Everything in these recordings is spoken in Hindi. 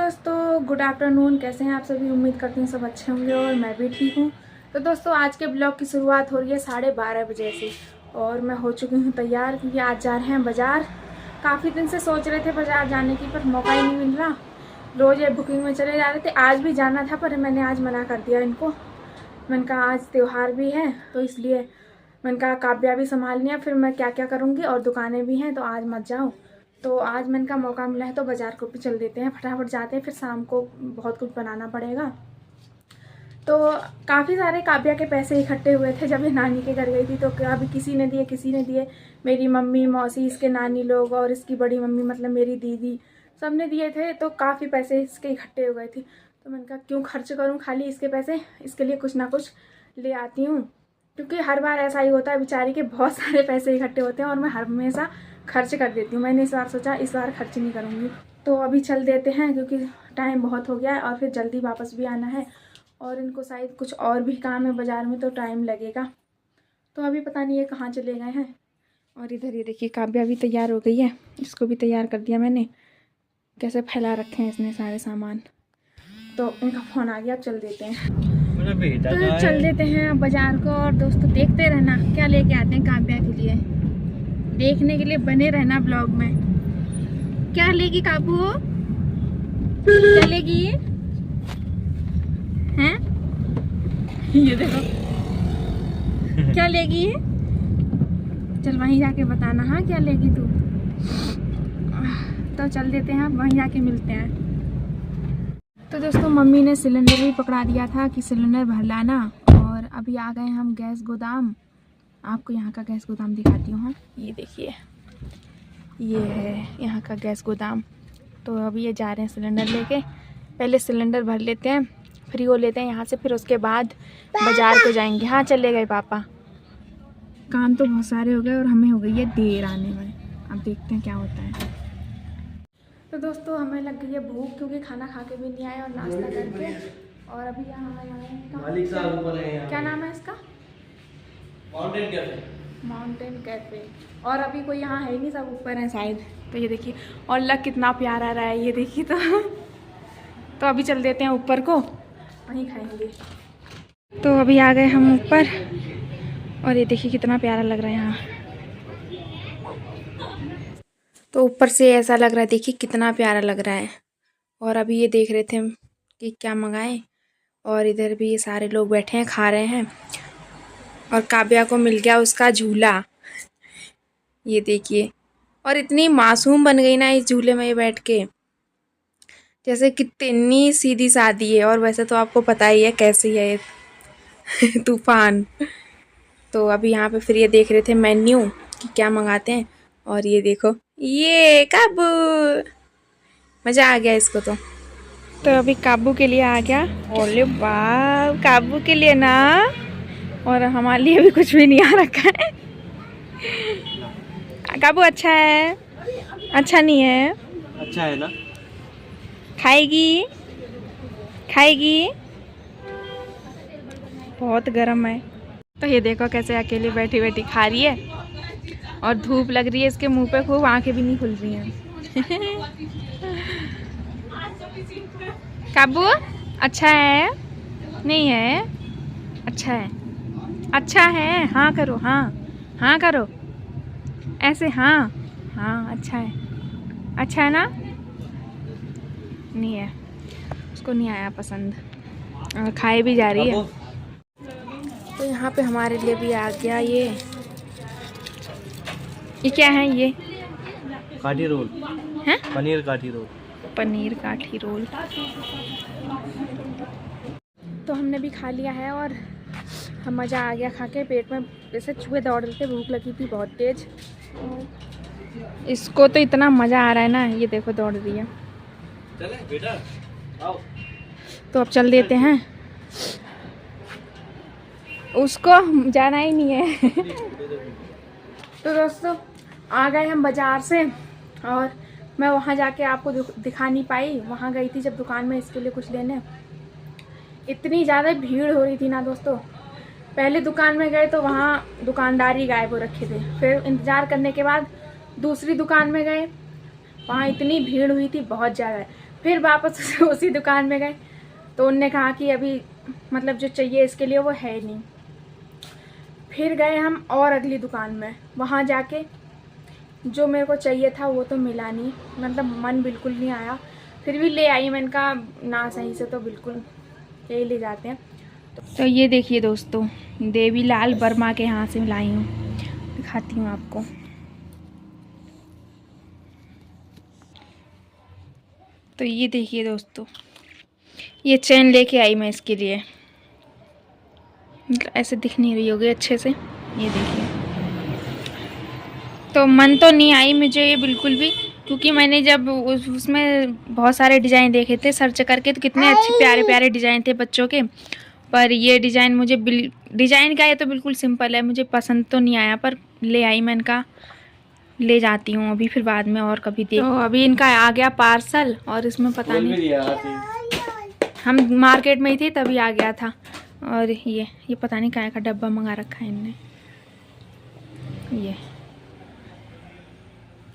दोस्तों गुड आफ्टरनून, कैसे हैं आप सभी। उम्मीद करती हूँ सब अच्छे होंगे और मैं भी ठीक हूँ। तो दोस्तों आज के ब्लॉग की शुरुआत हो रही है 12:30 बजे से और मैं हो चुकी हूँ तैयार क्योंकि आज जा रहे हैं बाज़ार। काफ़ी दिन से सोच रहे थे बाज़ार जाने की पर मौका ही नहीं मिल रहा। रोज़ ये बुकिंग में चले जा रहे थे, आज भी जाना था पर मैंने आज मना कर दिया इनको। मैंने कहा आज त्यौहार भी है तो इसलिए मैंने कहा काव्या भी संभालनी है, फिर मैं क्या क्या करूँगी और दुकानें भी हैं तो आज मत जाओ। तो आज मैंने का मौका मिला है तो बाज़ार को भी चल देते हैं, फटाफट जाते हैं, फिर शाम को बहुत कुछ बनाना पड़ेगा। तो काफ़ी सारे काव्या के पैसे इकट्ठे हुए थे जब ये नानी के घर गई थी, तो अभी किसी ने दिए। मेरी मम्मी, मौसी, इसके नानी लोग और इसकी बड़ी मम्मी मतलब मेरी दीदी, सब ने दिए थे। तो काफ़ी पैसे इसके इकट्ठे हो गए थे। तो मैंने कहा क्यों खर्च करूँ खाली इसके पैसे, इसके लिए कुछ ना कुछ ले आती हूँ। क्योंकि हर बार ऐसा ही होता है, बेचारी के बहुत सारे पैसे इकट्ठे होते हैं और मैं हमेशा खर्च कर देती हूँ। मैंने इस बार सोचा इस बार खर्च नहीं करूँगी। तो अभी चल देते हैं क्योंकि टाइम बहुत हो गया है और फिर जल्दी वापस भी आना है और इनको शायद कुछ और भी काम है बाज़ार में तो टाइम लगेगा। तो अभी पता नहीं ये कहाँ चले गए हैं। और इधर ये देखिए काव्या भी तैयार हो गई है, इसको भी तैयार कर दिया मैंने। कैसे फैला रखे हैं इसने सारे सामान। तो इनका फ़ोन आ गया, अब चल देते हैं। तो चल देते हैं बाज़ार को और दोस्तों देखते रहना क्या लेके आते हैं काव्या के लिए। देखने के लिए बने रहना ब्लॉग में। क्या लेगी काबू, क्या लेगी हैं? ये देखो क्या लेगी। चल वहीं जाके बताना हाँ क्या लेगी तू। तो चल देते हैं, वहीं जाके मिलते हैं। तो दोस्तों मम्मी ने सिलेंडर भी पकड़ा दिया था कि सिलेंडर भर लाना और अभी आ गए हम गैस गोदाम। आपको यहाँ का गैस गोदाम दिखाती हूँ। ये देखिए ये है यहाँ का गैस गोदाम। तो अभी ये जा रहे हैं सिलेंडर लेके। पहले सिलेंडर भर लेते हैं, फ्री हो लेते हैं यहाँ से, फिर उसके बाद बाज़ार को जाएंगे। हाँ चले गए पापा। काम तो बहुत सारे हो गए और हमें हो गई है देर आने में। अब देखते हैं क्या होता है। तो दोस्तों हमें लग गई है भूख क्योंकि खाना खा के भी नहीं आए और नाश्ता करके। और अभी यहाँ क्या नाम है इसका, माउंटेन कैफे। और अभी कोई यहाँ है ही नहीं, सब ऊपर हैं शायद। तो ये देखिए और लग कितना प्यारा रहा है ये देखिए। तो अभी चल देते हैं ऊपर को, वहीं खाएंगे। तो अभी आ गए हम ऊपर और ये देखिए कितना प्यारा लग रहा है यहाँ। तो ऊपर से ऐसा लग रहा है, देखिए कितना प्यारा लग रहा है। और अभी ये देख रहे थे कि क्या मंगाएं और इधर भी ये सारे लोग बैठे हैं खा रहे हैं। और काव्या को मिल गया उसका झूला, ये देखिए। और इतनी मासूम बन गई ना इस झूले में ये बैठ के, जैसे कितनी सीधी सादी है। और वैसे तो आपको पता ही है कैसी है ये तूफान। तो अभी यहाँ पे फिर ये देख रहे थे मेन्यू कि क्या मंगाते हैं। और ये देखो ये काबू, मज़ा आ गया इसको। तो अभी काबू के लिए आ गया। ओले वाह काबू के लिए ना, और हमारे लिए भी कुछ भी नहीं आ रखा है। काबू अच्छा है, अच्छा नहीं है, अच्छा है ना। खाएगी खाएगी, बहुत गर्म है। तो ये देखो कैसे अकेली बैठी बैठी खा रही है और धूप लग रही है इसके मुंह पे खूब, आंखें भी नहीं खुल रही हैं। काबू अच्छा है नहीं है, अच्छा है, अच्छा है, हाँ करो, हाँ हाँ करो ऐसे, हाँ हाँ अच्छा है ना। नहीं है, उसको नहीं आया पसंद और खाए भी जा रही है। तो यहाँ पे हमारे लिए भी आ गया ये क्या है, ये काठी रोल है, पनीर काठी रोल। पनीर काठी रोल। तो हमने भी खा लिया है और हम मज़ा आ गया खा के। पेट में जैसे चूहे दौड़ रहे थे, भूख लगी थी बहुत तेज। इसको तो इतना मज़ा आ रहा है ना, ये देखो दौड़ रही है। चले बेटा आओ। तो अब चल देते हैं, उसको जाना ही नहीं है। तो दोस्तों आ गए हम बाज़ार से और मैं वहाँ जाके आपको दिखा नहीं पाई। वहाँ गई थी जब दुकान में इसके लिए कुछ लेने, इतनी ज़्यादा भीड़ हो रही थी ना दोस्तों। पहले दुकान में गए तो वहाँ दुकानदार ही गायब हो रखे थे। फिर इंतज़ार करने के बाद दूसरी दुकान में गए, वहाँ इतनी भीड़ हुई थी बहुत ज़्यादा। फिर वापस उसी दुकान में गए तो उनने कहा कि अभी मतलब जो चाहिए इसके लिए वो है नहीं। फिर गए हम और अगली दुकान में, वहाँ जाके जो मेरे को चाहिए था वो तो मिला नहीं, मतलब मन बिल्कुल नहीं आया। फिर भी ले आई, मैंने कहा ना सही से तो बिल्कुल यही ले जाते हैं। तो ये देखिए दोस्तों, देवी लाल वर्मा के यहाँ से लाई हूँ, दिखाती हूँ आपको। तो ये देखिए दोस्तों, ये चेन लेके आई मैं इसके लिए, मतलब ऐसे दिख नहीं रही होगी अच्छे से, ये देखिए। तो मन तो नहीं आई मुझे ये बिल्कुल भी, क्योंकि मैंने जब उसमें बहुत सारे डिज़ाइन देखे थे सर्च करके, तो कितने अच्छे प्यारे प्यारे डिज़ाइन थे बच्चों के। पर ये डिज़ाइन मुझे डिज़ाइन का ये तो बिल्कुल सिंपल है, मुझे पसंद तो नहीं आया, पर ले आई, मैंने कहा ले जाती हूँ अभी, फिर बाद में और कभी देख। तो अभी इनका आ गया पार्सल, और इसमें पता नहीं, हम मार्केट में ही थे तभी आ गया था। और ये पता नहीं क्या का डब्बा मंगा रखा है इनने। ये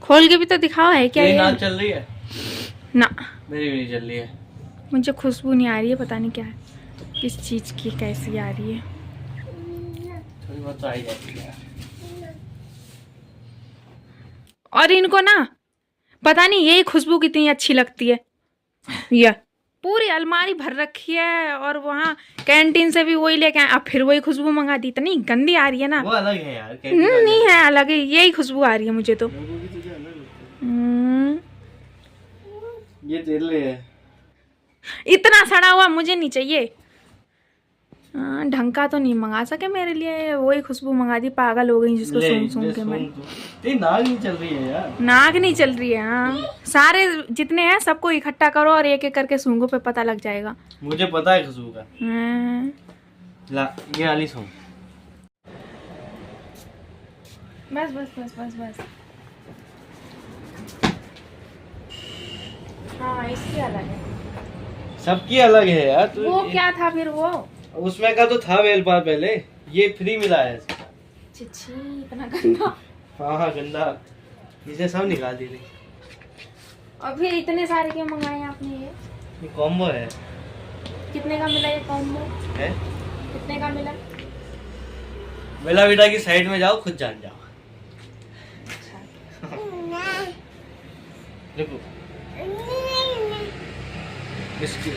खोल के भी तो दिखाओ है क्या ये? ना चल रही है ना, मेरी भी नहीं चल रही है। मुझे खुशबू नहीं आ रही है, पता नहीं क्या है, किस चीज़ की कैसी आ रही है। थोड़ी बहुत तो आ ही जाती है। और इनको ना पता नहीं यही खुशबू कितनी अच्छी लगती है। ये पूरी अलमारी भर रखी है, और वहाँ कैंटीन से भी वही लेके आए, अब फिर वही खुशबू मंगा दी। इतनी गंदी आ रही है ना। वो अलग है यार, नहीं है अलग है, यही खुशबू आ रही है मुझे तो। ये तेरे लिए है। इतना सड़ा हुआ मुझे नहीं चाहिए। ढंग का तो नहीं मंगा सके मेरे लिए, वही खुशबू मंगा दी, पागल हो गई जिसको सूंघ सूंघ के मैं। तेरी नाक नहीं चल रही है यार। नाक नहीं चल रही है, हाँ। सारे जितने हैं सबको इकट्ठा करो और एक एक करके सूंघो, पे पता लग जाएगा। मुझे पता है खुशबू का। ला ये वाली सूंघ। बस बस बस बस बस। हाँ इसकी अलग है, सबकी अलग है यार। तू वो क्या था फिर वो? उसमें का तो था मेरे पास पहले, ये फ्री मिला है। छिछी इतना गंदा। हाँ गंदा, इसे सब निकाल दी। और फिर इतने सारे क्यों मंगाए आपने? ये कॉम्बो है। कितने का मिला ये कॉम्बो है? कितने का मिला? बेला बेटा की साइड में जाओ, खुद जान जाओ। देखो बिस्किट।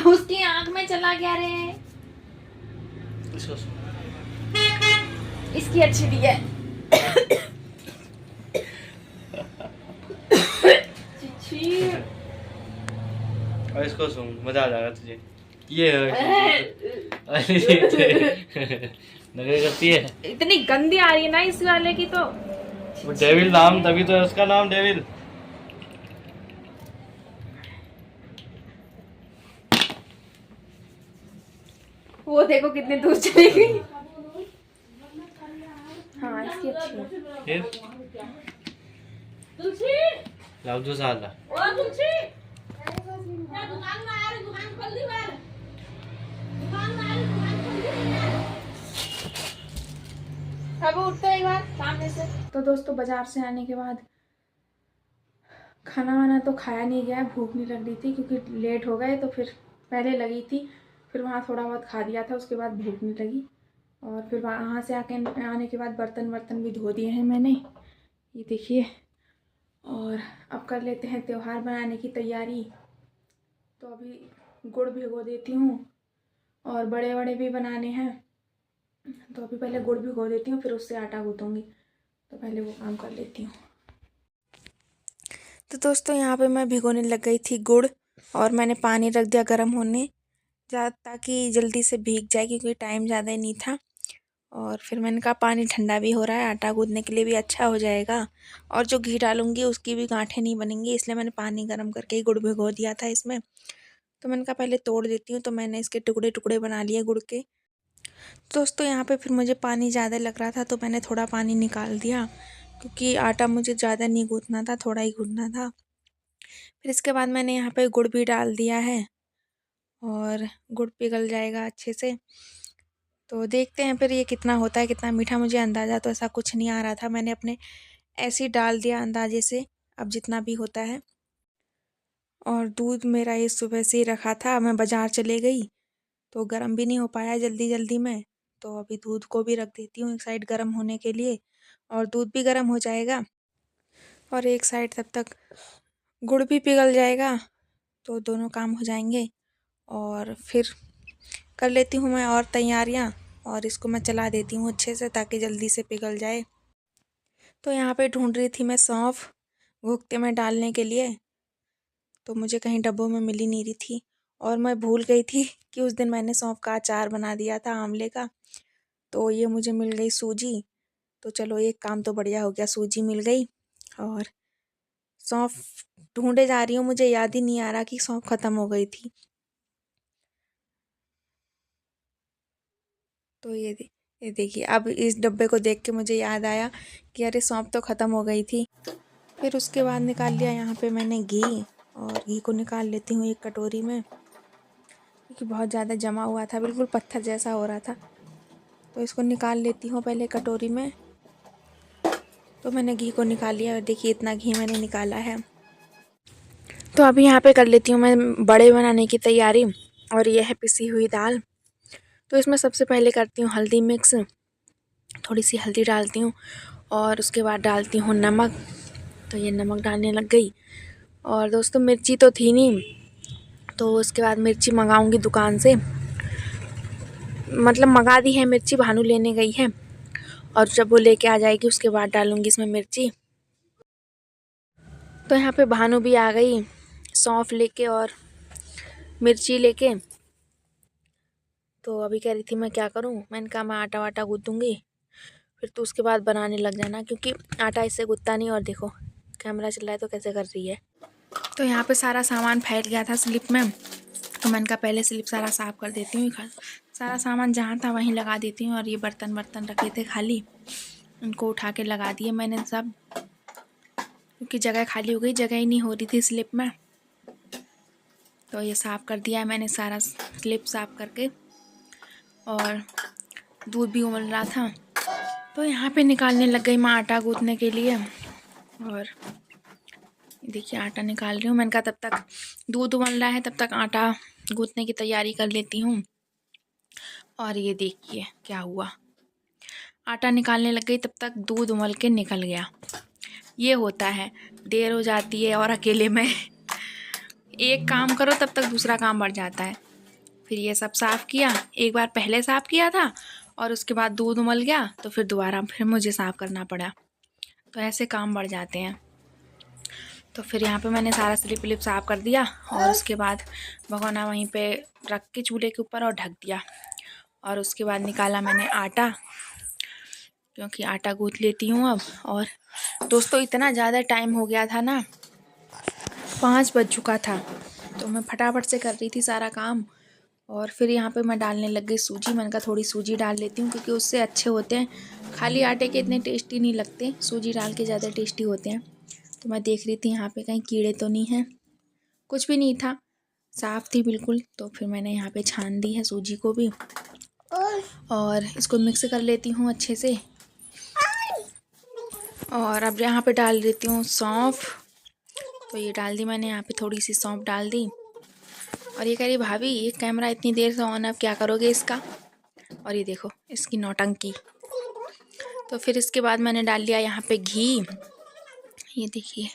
उसकी आंख में चला गया रे। इसकी अच्छी भी है। और इसको सुन, मजा आ जाएगा तुझे। ये नखरे करती है। इतनी गंदी आ रही है ना इस वाले की तो। वो डेविल नाम, तभी तो है उसका नाम डेविल। वो देखो कितने दूर चली गई। हाँ इसकी अच्छी है। लाओ जो साला। अब उठते एक बार सामने से। तो दोस्तों बाजार से आने के बाद खाना वाना तो खाया नहीं गया, भूख नहीं लग रही थी क्योंकि लेट हो गए, तो फिर पहले लगी थी, फिर वहाँ थोड़ा बहुत खा दिया था, उसके बाद भूख नहीं लगी। और फिर वहाँ से आने के बाद बर्तन भी धो दिए हैं मैंने, ये देखिए। और अब कर लेते हैं त्योहार बनाने की तैयारी। तो अभी गुड़ भिगो देती हूँ, और बड़े बड़े भी बनाने हैं, तो अभी पहले गुड़ भिगो देती हूँ, फिर उससे आटा गूँथूँगी। तो पहले वो काम कर लेती हूँ। तो दोस्तों यहाँ पे मैं भिगोने लग गई थी गुड़, और मैंने पानी रख दिया गर्म होने ताकि जल्दी से भीग जाए, क्योंकि टाइम ज़्यादा ही नहीं था। और फिर मैंने कहा पानी ठंडा भी हो रहा है, आटा गूँथने के लिए भी अच्छा हो जाएगा, और जो घी डालूँगी उसकी भी गांठें नहीं बनेंगी, इसलिए मैंने पानी गर्म करके ही गुड़ भिगो दिया था इसमें। तो मैंने कहा पहले तोड़ देती हूँ, तो मैंने इसके टुकड़े टुकड़े बना लिए गुड़ के। दोस्तों यहाँ पे फिर मुझे पानी ज़्यादा लग रहा था, तो मैंने थोड़ा पानी निकाल दिया, क्योंकि आटा मुझे ज़्यादा नहीं गूँथना था, थोड़ा ही गूँथना था। फिर इसके बाद मैंने यहाँ पे गुड़ भी डाल दिया है, और गुड़ पिघल जाएगा अच्छे से। तो देखते हैं फिर ये कितना होता है, कितना मीठा। मुझे अंदाज़ा तो ऐसा कुछ नहीं आ रहा था, मैंने अपने ऐसे ही डाल दिया अंदाजे से, अब जितना भी होता है। और दूध मेरा ये सुबह से ही रखा था, मैं बाज़ार चले गई तो गर्म भी नहीं हो पाया जल्दी जल्दी में। तो अभी दूध को भी रख देती हूँ एक साइड गर्म होने के लिए, और दूध भी गर्म हो जाएगा और एक साइड तब तक गुड़ भी पिघल जाएगा, तो दोनों काम हो जाएंगे। और फिर कर लेती हूँ मैं और तैयारियाँ, और इसको मैं चला देती हूँ अच्छे से ताकि जल्दी से पिघल जाए। तो यहाँ पे ढूंढ रही थी मैं सौंफ घुघते में डालने के लिए, तो मुझे कहीं डब्बों में मिल ही नहीं रही थी। और मैं भूल गई थी कि उस दिन मैंने सौंफ का अचार बना दिया था आंवले का। तो ये मुझे मिल गई सूजी, तो चलो एक काम तो बढ़िया हो गया, सूजी मिल गई। और सौंफ ढूंढे जा रही हूँ, मुझे याद ही नहीं आ रहा कि सौंफ ख़त्म हो गई थी। तो ये देखिए, अब इस डब्बे को देख के मुझे याद आया कि अरे सौंफ तो ख़त्म हो गई थी। फिर उसके बाद निकाल लिया यहाँ पे मैंने घी, और घी को निकाल लेती हूँ एक कटोरी में, क्योंकि बहुत ज़्यादा जमा हुआ था, बिल्कुल पत्थर जैसा हो रहा था। तो इसको निकाल लेती हूँ पहले कटोरी में। तो मैंने घी को निकाल लिया, और देखिए इतना घी मैंने निकाला है। तो अभी यहाँ पे कर लेती हूँ मैं बड़े बनाने की तैयारी। और ये है पिसी हुई दाल। तो इसमें सबसे पहले करती हूँ हल्दी मिक्स, थोड़ी सी हल्दी डालती हूँ, और उसके बाद डालती हूँ नमक। तो ये नमक डालने लग गई। और दोस्तों मिर्ची तो थी नहीं, तो उसके बाद मिर्ची मंगाऊंगी दुकान से, मतलब मंगा दी है मिर्ची, भानु लेने गई है, और जब वो लेके आ जाएगी उसके बाद डालूंगी इसमें मिर्ची। तो यहाँ पे भानु भी आ गई सौंफ लेके और मिर्ची लेके। तो अभी कह रही थी मैं क्या करूँ, मैंने कहा मैं आटा वाटा गूँथूँगी, फिर तो उसके बाद बनाने लग जाना, क्योंकि आटा इससे गूँथता नहीं। और देखो कैमरा चल रहा है तो कैसे कर रही है। तो यहाँ पे सारा सामान फैल गया था स्लिप में, तो मैंने कहा पहले स्लिप सारा साफ़ कर देती हूँ। सारा सामान जहाँ था वहीं लगा देती हूँ। और ये बर्तन रखे थे खाली, उनको उठा के लगा दिए मैंने सब, क्योंकि जगह खाली हो गई, जगह ही नहीं हो रही थी स्लिप में। तो ये साफ़ कर दिया है मैंने सारा स्लिप साफ़ करके। और दूध भी उबल रहा था, तो यहाँ पे निकालने लग गई मैं आटा गूँथने के लिए। और देखिए आटा निकाल रही हूँ। मैंने कहा तब तक दूध उबल रहा है, तब तक आटा गूँथने की तैयारी कर लेती हूँ। और ये देखिए क्या हुआ, आटा निकालने लग गई तब तक दूध उबल के निकल गया। ये होता है, देर हो जाती है और अकेले में एक काम करो तब तक दूसरा काम बढ़ जाता है। फिर ये सब साफ़ किया, एक बार पहले साफ़ किया था, और उसके बाद दूध उबल गया तो फिर दोबारा फिर मुझे साफ़ करना पड़ा। तो ऐसे काम बढ़ जाते हैं। तो फिर यहाँ पे मैंने सारा स्लिप साफ़ कर दिया, और उसके बाद भगोना वहीं पे रख के चूल्हे के ऊपर और ढक दिया। और उसके बाद निकाला मैंने आटा, क्योंकि आटा गूँथ लेती हूँ अब। और दोस्तों इतना ज़्यादा टाइम हो गया था ना, 5 बज चुका था, तो मैं फटाफट से कर रही थी सारा काम। और फिर यहाँ पे मैं डालने लग गई सूजी। मैंने कहा थोड़ी सूजी डाल लेती हूँ, क्योंकि उससे अच्छे होते हैं, खाली आटे के इतने टेस्टी नहीं लगते, सूजी डाल के ज़्यादा टेस्टी होते हैं। तो मैं देख रही थी यहाँ पे कहीं कीड़े तो नहीं हैं, कुछ भी नहीं था, साफ़ थी बिल्कुल। तो फिर मैंने यहाँ पे छान दी है सूजी को भी, और इसको मिक्स कर लेती हूँ अच्छे से। और अब यहाँ पे डाल देती हूँ सौंफ। तो ये डाल दी मैंने, यहाँ पे थोड़ी सी सौंफ डाल दी। और ये कह रही भाभी ये कैमरा इतनी देर से ऑन, अब क्या करोगे इसका। और ये देखो इसकी नौटंकी। तो फिर इसके बाद मैंने डाल लिया यहाँ पे घी। ये देखिए,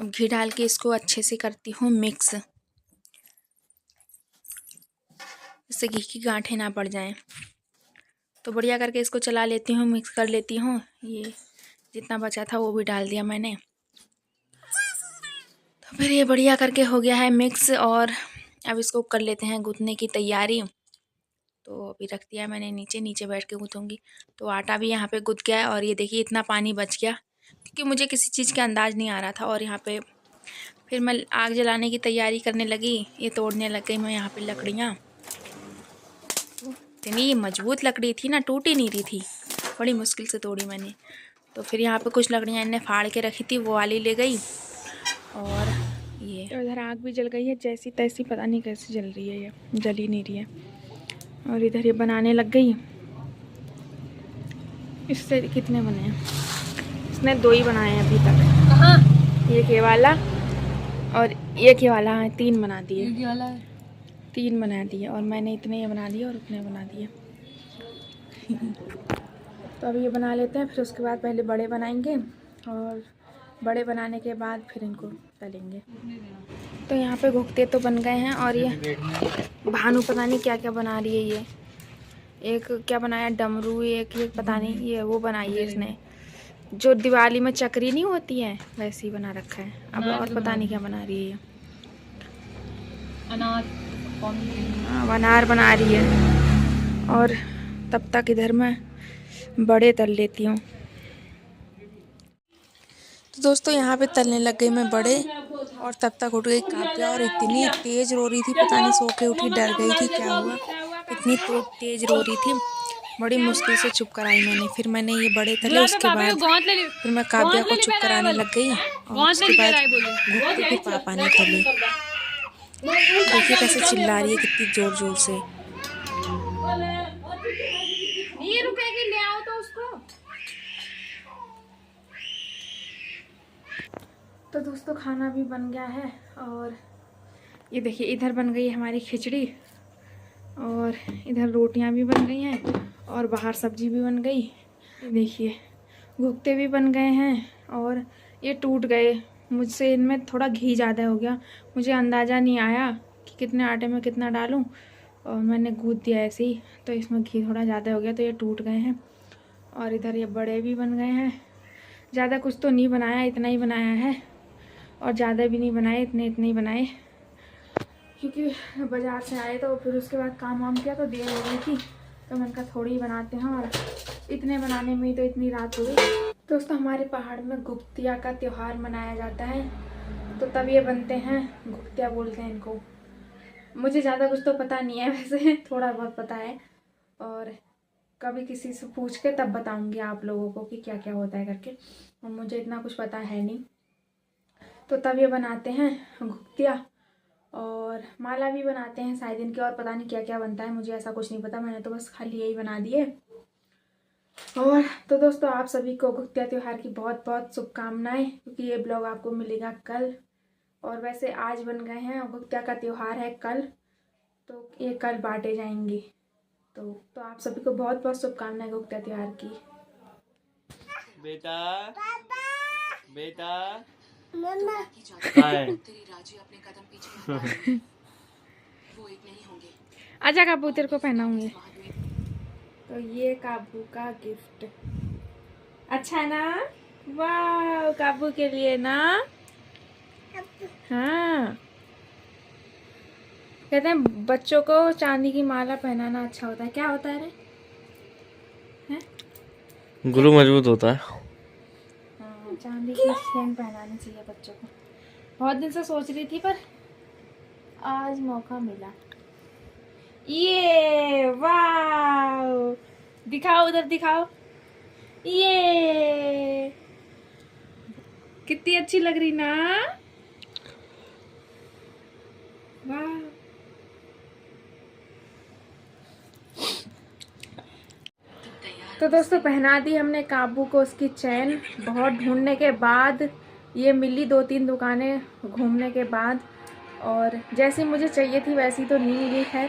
अब घी डाल के इसको अच्छे से करती हूँ मिक्स, इससे घी की गांठें ना पड़ जाएं। तो बढ़िया करके इसको चला लेती हूँ, मिक्स कर लेती हूँ। ये जितना बचा था वो भी डाल दिया मैंने। तो फिर ये बढ़िया करके हो गया है मिक्स, और अब इसको कर लेते हैं गूँथने की तैयारी। तो अभी रख दिया मैंने नीचे बैठ के गूँथूँगी। तो आटा भी यहाँ पे गूँथ गया है, और ये देखिए इतना पानी बच गया, क्योंकि मुझे किसी चीज़ का अंदाज़ नहीं आ रहा था। और यहाँ पे फिर मैं आग जलाने की तैयारी करने लगी, ये तोड़ने लग गई मैं यहाँ पे लकड़ियाँ। इतनी मजबूत लकड़ी थी ना, टूट ही नहीं रही थी, बड़ी मुश्किल से तोड़ी मैंने। तो फिर यहाँ पे कुछ लकड़ियाँ इन्हें फाड़ के रखी थी, वो वाली ले गई। और ये ये। तो इधर आग भी जल गई है जैसी तैसी, पता नहीं कैसे जल रही है, ये जल ही नहीं रही है। और इधर ये बनाने लग गई। इससे कितने बने हैं? इसने 2 ही बनाए हैं अभी तक। कहाँ? एक ये वाला और एक ये वाला है, 3 बना दिए। 3 बना दिए और मैंने इतने ये बना दिए और उतने बना दिए। तो अब ये बना लेते हैं, फिर उसके बाद पहले बड़े बनाएंगे और बड़े बनाने के बाद फिर इनको तलेंगे। तो यहाँ पे घुघते तो बन गए हैं और ये भानु पता नहीं क्या क्या बना रही है। ये एक क्या बनाया, डमरू, एक ये पता नहीं ये वो बनाई है इसने, जो दिवाली में चक्री नहीं होती है वैसे ही बना रखा है। अब और पता नहीं क्या बना रही है ये। अनार बना रही है। और तब तक इधर मैं बड़े तल लेती हूँ। तो दोस्तों यहाँ पे तलने लग गई मैं बड़े, और तब तक उठ गई काव्या और इतनी तेज रो रही थी, पता नहीं सो के उठी, डर गई थी क्या हुआ, इतनी तेज रो रही थी। बड़ी मुश्किल से चुप कराई मैंने। फिर मैंने ये बड़े तले, उसके बाद फिर मैं काव्या को चुप कराने लग गई और उसके बाद घुघते फिर पापा ने तले। देखिए कैसे चिल्ला रही है, कितनी जोर जोर से। ये रुकेगी, ले आओ तो उसको। तो दोस्तों खाना भी बन गया है और ये देखिए इधर बन गई हमारी खिचड़ी और इधर रोटियां भी बन गई हैं और बाहर सब्जी भी बन गई। देखिए घुघते भी बन गए हैं और ये टूट गए मुझसे, इनमें थोड़ा घी ज़्यादा हो गया। मुझे अंदाज़ा नहीं आया कि कितने आटे में कितना डालूं और मैंने गूँथ दिया ऐसे ही, तो इसमें घी थोड़ा ज़्यादा हो गया तो ये टूट गए हैं। और इधर ये बड़े भी बन गए हैं। ज़्यादा कुछ तो नहीं बनाया, इतना ही बनाया है और ज़्यादा भी नहीं बनाए, इतने ही बनाए, क्योंकि बाज़ार से आए तो फिर उसके बाद काम वाम किया तो देर हो गई थी, तो मैंने कहा थोड़ी ही बनाते हैं और इतने बनाने में ही तो इतनी रात हो गई। दोस्तों हमारे पहाड़ में घुघतिया का त्यौहार मनाया जाता है, तो तब ये बनते हैं, घुघतिया बोलते हैं इनको। मुझे ज़्यादा कुछ तो पता नहीं है, वैसे थोड़ा बहुत पता है और कभी किसी से पूछ के तब बताऊंगी आप लोगों को कि क्या क्या होता है करके, और मुझे इतना कुछ पता है नहीं। तो तब ये बनाते हैं घुघतिया और माला भी बनाते हैं शायद इनके, और पता नहीं क्या क्या बनता है, मुझे ऐसा कुछ नहीं पता, मैंने तो बस खाली यही बना दिए। और तो दोस्तों आप सभी को घुघतिया त्यौहार की बहुत बहुत शुभकामनाएं, क्योंकि ये ब्लॉग आपको मिलेगा कल, और वैसे आज बन गए हैं, घुघतिया का त्यौहार है कल, तो ये कल बांटे जाएंगे। तो आप सभी को बहुत बहुत शुभकामनाएं घुघतिया त्यौहार की। बेटा बेटा मम्मा आजा काबू तेरे को पहनाऊंगी। तो ये काबू का गिफ्ट अच्छा है ना, वाह काबू के लिए ना। हाँ कहते हैं बच्चों को चांदी की माला पहनाना अच्छा होता है। क्या होता है रे? हैं? गुरु मजबूत होता है। हाँ चांदी की चेन पहनानी चाहिए बच्चों को। बहुत दिन से सोच रही थी पर आज मौका मिला। ये वाह, दिखाओ उधर दिखाओ, ये कितनी अच्छी लग रही ना, वाह। तो दोस्तों पहना दी हमने काबू को उसकी चैन, बहुत ढूंढने के बाद ये मिली, 2-3 दुकानें घूमने के बाद, और जैसी मुझे चाहिए थी वैसी तो नहीं मिली है,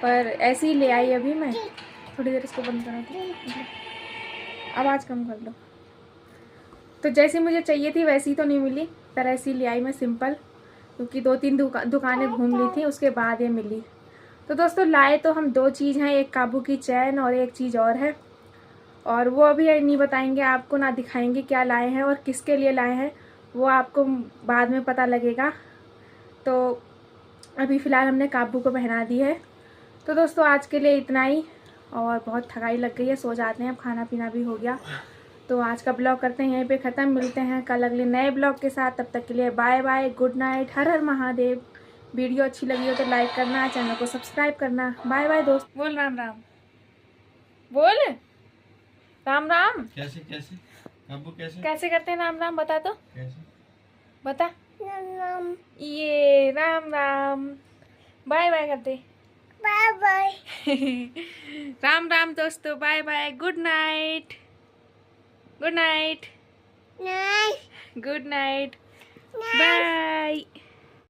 पर ऐसी ही ले आई अभी मैं। थोड़ी देर इसको बंद करा थी, आवाज़ कम कर लो। तो जैसी मुझे चाहिए थी वैसी तो नहीं मिली, पर ऐसी ले आई मैं सिंपल, क्योंकि 2-3 दुकानें घूम ली थी उसके बाद ये मिली। तो दोस्तों लाए तो हम 2 चीज़ हैं, एक काबू की चैन और एक चीज़ और है, और वो अभी नहीं बताएंगे आपको, ना दिखाएंगे क्या लाए हैं और किसके लिए लाए हैं, वो आपको बाद में पता लगेगा। तो अभी फ़िलहाल हमने काबू को पहना दी है। तो दोस्तों आज के लिए इतना ही, और बहुत थकाई लग गई है, सो जाते हैं, अब खाना पीना भी हो गया। तो आज का ब्लॉग करते हैं यहीं पे ख़त्म, मिलते हैं कल अगले नए ब्लॉग के साथ। तब तक के लिए बाय बाय, गुड नाइट, हर हर महादेव। वीडियो अच्छी लगी हो तो लाइक करना, चैनल को सब्सक्राइब करना। बाय बाय दोस्त। बोल राम राम, बोल राम राम। कैसे कैसे काबू कैसे कैसे करते हैं राम राम, बता दो, कैसे बता। ये राम राम। बाय बाय करते। Bye bye. राम राम दोस्तों, bye bye, good night, good night, नहीं गुड नाइट, नहीं बाय।